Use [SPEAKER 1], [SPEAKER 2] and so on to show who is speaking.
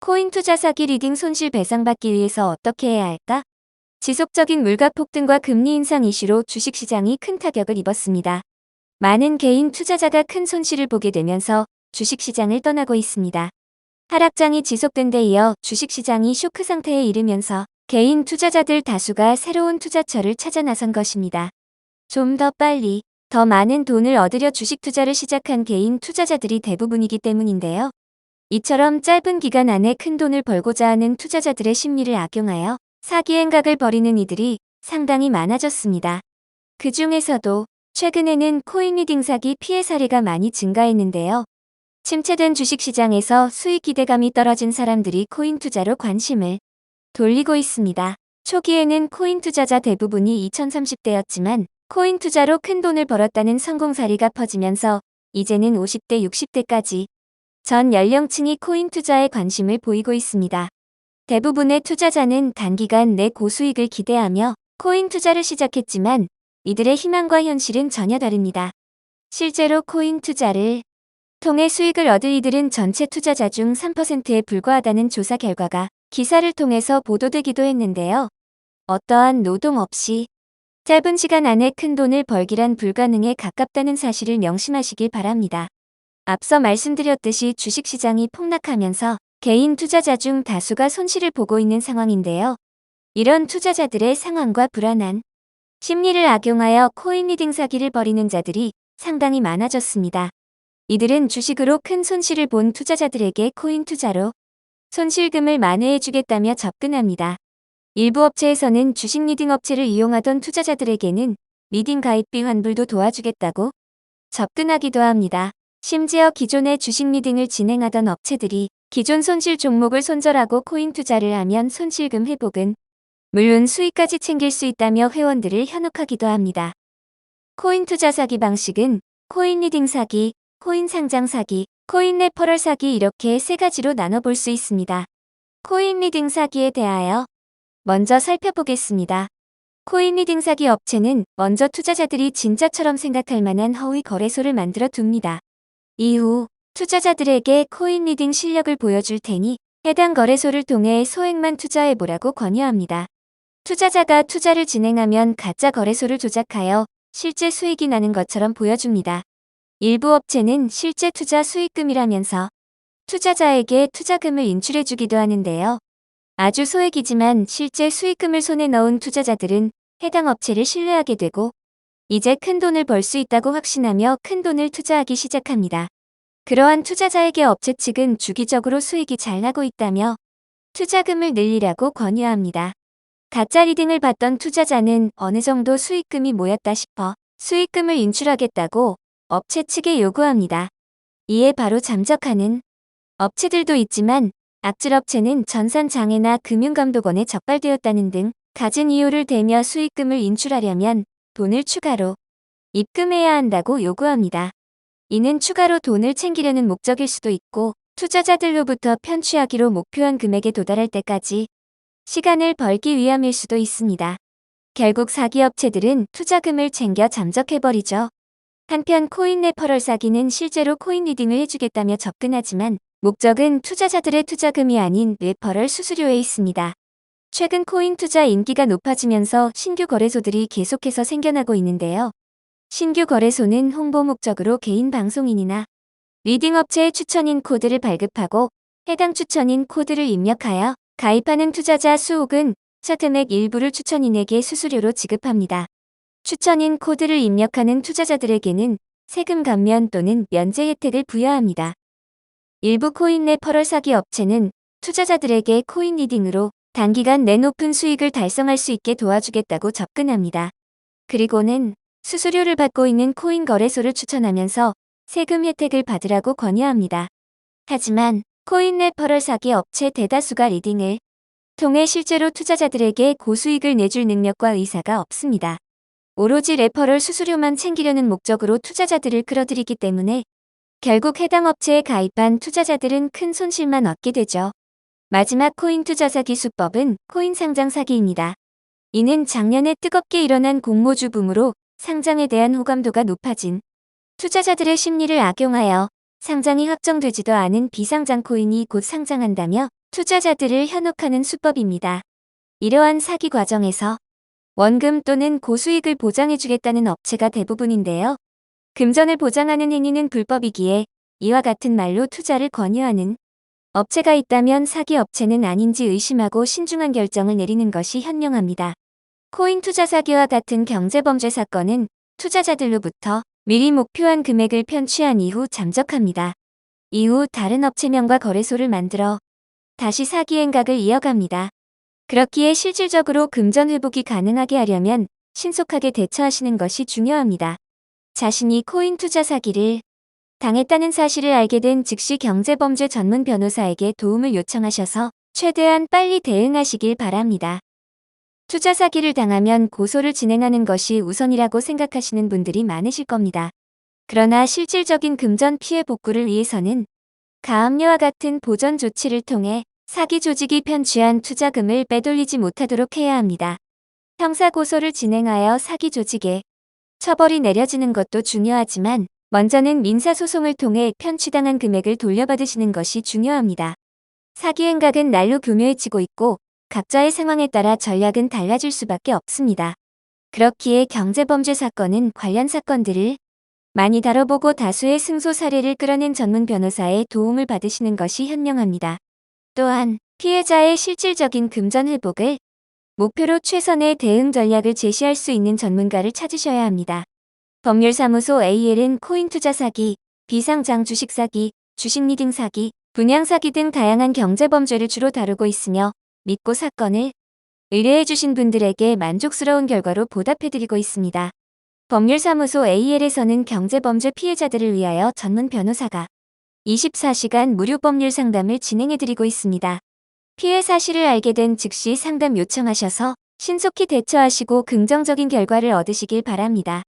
[SPEAKER 1] 코인 투자 사기 리딩 손실 배상받기 위해서 어떻게 해야 할까? 지속적인 물가 폭등과 금리 인상 이슈로 주식시장이 큰 타격을 입었습니다. 많은 개인 투자자가 큰 손실을 보게 되면서 주식시장을 떠나고 있습니다. 하락장이 지속된 데 이어 주식시장이 쇼크 상태에 이르면서 개인 투자자들 다수가 새로운 투자처를 찾아 나선 것입니다. 좀 더 빨리, 더 많은 돈을 얻으려 주식 투자를 시작한 개인 투자자들이 대부분이기 때문인데요. 이처럼 짧은 기간 안에 큰 돈을 벌고자 하는 투자자들의 심리를 악용하여 사기 행각을 벌이는 이들이 상당히 많아졌습니다. 그 중에서도 최근에는 코인 리딩 사기 피해 사례가 많이 증가했는데요. 침체된 주식시장에서 수익 기대감이 떨어진 사람들이 코인 투자로 관심을 돌리고 있습니다. 초기에는 코인 투자자 대부분이 2030대였지만 코인 투자로 큰 돈을 벌었다는 성공 사례가 퍼지면서 이제는 50대, 60대까지 전 연령층이 코인 투자에 관심을 보이고 있습니다. 대부분의 투자자는 단기간 내 고수익을 기대하며 코인 투자를 시작했지만 이들의 희망과 현실은 전혀 다릅니다. 실제로 코인 투자를 통해 수익을 얻을 이들은 전체 투자자 중 3%에 불과하다는 조사 결과가 기사를 통해서 보도되기도 했는데요. 어떠한 노동 없이 짧은 시간 안에 큰 돈을 벌기란 불가능에 가깝다는 사실을 명심하시길 바랍니다. 앞서 말씀드렸듯이 주식시장이 폭락하면서 개인 투자자 중 다수가 손실을 보고 있는 상황인데요. 이런 투자자들의 상황과 불안한 심리를 악용하여 코인 리딩 사기를 벌이는 자들이 상당히 많아졌습니다. 이들은 주식으로 큰 손실을 본 투자자들에게 코인 투자로 손실금을 만회해주겠다며 접근합니다. 일부 업체에서는 주식 리딩 업체를 이용하던 투자자들에게는 리딩 가입비 환불도 도와주겠다고 접근하기도 합니다. 심지어 기존의 주식 리딩을 진행하던 업체들이 기존 손실 종목을 손절하고 코인 투자를 하면 손실금 회복은 물론 수익까지 챙길 수 있다며 회원들을 현혹하기도 합니다. 코인 투자 사기 방식은 코인 리딩 사기, 코인 상장 사기, 코인 레퍼럴 사기 이렇게 세 가지로 나눠볼 수 있습니다. 코인 리딩 사기에 대하여 먼저 살펴보겠습니다. 코인 리딩 사기 업체는 먼저 투자자들이 진짜처럼 생각할 만한 허위 거래소를 만들어 둡니다. 이후 투자자들에게 코인 리딩 실력을 보여줄 테니 해당 거래소를 통해 소액만 투자해보라고 권유합니다. 투자자가 투자를 진행하면 가짜 거래소를 조작하여 실제 수익이 나는 것처럼 보여줍니다. 일부 업체는 실제 투자 수익금이라면서 투자자에게 투자금을 인출해주기도 하는데요. 아주 소액이지만 실제 수익금을 손에 넣은 투자자들은 해당 업체를 신뢰하게 되고 이제 큰 돈을 벌 수 있다고 확신하며 큰 돈을 투자하기 시작합니다. 그러한 투자자에게 업체 측은 주기적으로 수익이 잘 나고 있다며 투자금을 늘리라고 권유합니다. 가짜 리딩을 받던 투자자는 어느 정도 수익금이 모였다 싶어 수익금을 인출하겠다고 업체 측에 요구합니다. 이에 바로 잠적하는 업체들도 있지만 악질업체는 전산장애나 금융감독원에 적발되었다는 등 갖은 이유를 대며 수익금을 인출하려면 돈을 추가로 입금해야 한다고 요구합니다. 이는 추가로 돈을 챙기려는 목적일 수도 있고 투자자들로부터 편취하기로 목표한 금액에 도달할 때까지 시간을 벌기 위함일 수도 있습니다. 결국 사기업체들은 투자금을 챙겨 잠적해버리죠. 한편 코인 레퍼럴 사기는 실제로 코인 리딩을 해주겠다며 접근하지만 목적은 투자자들의 투자금이 아닌 레퍼럴 수수료에 있습니다. 최근 코인 투자 인기가 높아지면서 신규 거래소들이 계속해서 생겨나고 있는데요. 신규 거래소는 홍보 목적으로 개인 방송인이나 리딩 업체의 추천인 코드를 발급하고 해당 추천인 코드를 입력하여 가입하는 투자자 수 혹은 차트맥 일부를 추천인에게 수수료로 지급합니다. 추천인 코드를 입력하는 투자자들에게는 세금 감면 또는 면제 혜택을 부여합니다. 일부 코인 레퍼럴 사기 업체는 투자자들에게 코인 리딩으로 단기간 내 높은 수익을 달성할 수 있게 도와주겠다고 접근합니다. 그리고는 수수료를 받고 있는 코인 거래소를 추천하면서 세금 혜택을 받으라고 권유합니다. 하지만 코인 레퍼럴 사기 업체 대다수가 리딩을 통해 실제로 투자자들에게 고수익을 내줄 능력과 의사가 없습니다. 오로지 레퍼럴 수수료만 챙기려는 목적으로 투자자들을 끌어들이기 때문에 결국 해당 업체에 가입한 투자자들은 큰 손실만 얻게 되죠. 마지막 코인 투자 사기 수법은 코인 상장 사기입니다. 이는 작년에 뜨겁게 일어난 공모주 붐으로 상장에 대한 호감도가 높아진 투자자들의 심리를 악용하여 상장이 확정되지도 않은 비상장 코인이 곧 상장한다며 투자자들을 현혹하는 수법입니다. 이러한 사기 과정에서 원금 또는 고수익을 보장해주겠다는 업체가 대부분인데요. 금전을 보장하는 행위는 불법이기에 이와 같은 말로 투자를 권유하는 업체가 있다면 사기 업체는 아닌지 의심하고 신중한 결정을 내리는 것이 현명합니다. 코인 투자 사기와 같은 경제범죄 사건은 투자자들로부터 미리 목표한 금액을 편취한 이후 잠적합니다. 이후 다른 업체명과 거래소를 만들어 다시 사기 행각을 이어갑니다. 그렇기에 실질적으로 금전 회복이 가능하게 하려면 신속하게 대처하시는 것이 중요합니다. 자신이 코인 투자 사기를 당했다는 사실을 알게 된 즉시 경제범죄 전문 변호사에게 도움을 요청하셔서 최대한 빨리 대응하시길 바랍니다. 투자 사기를 당하면 고소를 진행하는 것이 우선이라고 생각하시는 분들이 많으실 겁니다. 그러나 실질적인 금전 피해 복구를 위해서는 가압류와 같은 보전 조치를 통해 사기 조직이 편취한 투자금을 빼돌리지 못하도록 해야 합니다. 형사 고소를 진행하여 사기 조직에 처벌이 내려지는 것도 중요하지만 먼저는 민사소송을 통해 편취당한 금액을 돌려받으시는 것이 중요합니다. 사기 행각은 날로 교묘해지고 있고 각자의 상황에 따라 전략은 달라질 수밖에 없습니다. 그렇기에 경제범죄 사건은 관련 사건들을 많이 다뤄보고 다수의 승소 사례를 끌어낸 전문 변호사의 도움을 받으시는 것이 현명합니다. 또한 피해자의 실질적인 금전 회복을 목표로 최선의 대응 전략을 제시할 수 있는 전문가를 찾으셔야 합니다. 법률사무소 AL은 코인 투자 사기, 비상장 주식 사기, 주식 리딩 사기, 분양 사기 등 다양한 경제범죄를 주로 다루고 있으며 믿고 사건을 의뢰해주신 분들에게 만족스러운 결과로 보답해드리고 있습니다. 법률사무소 AL에서는 경제범죄 피해자들을 위하여 전문 변호사가 24시간 무료 법률 상담을 진행해드리고 있습니다. 피해 사실을 알게 된 즉시 상담 요청하셔서 신속히 대처하시고 긍정적인 결과를 얻으시길 바랍니다.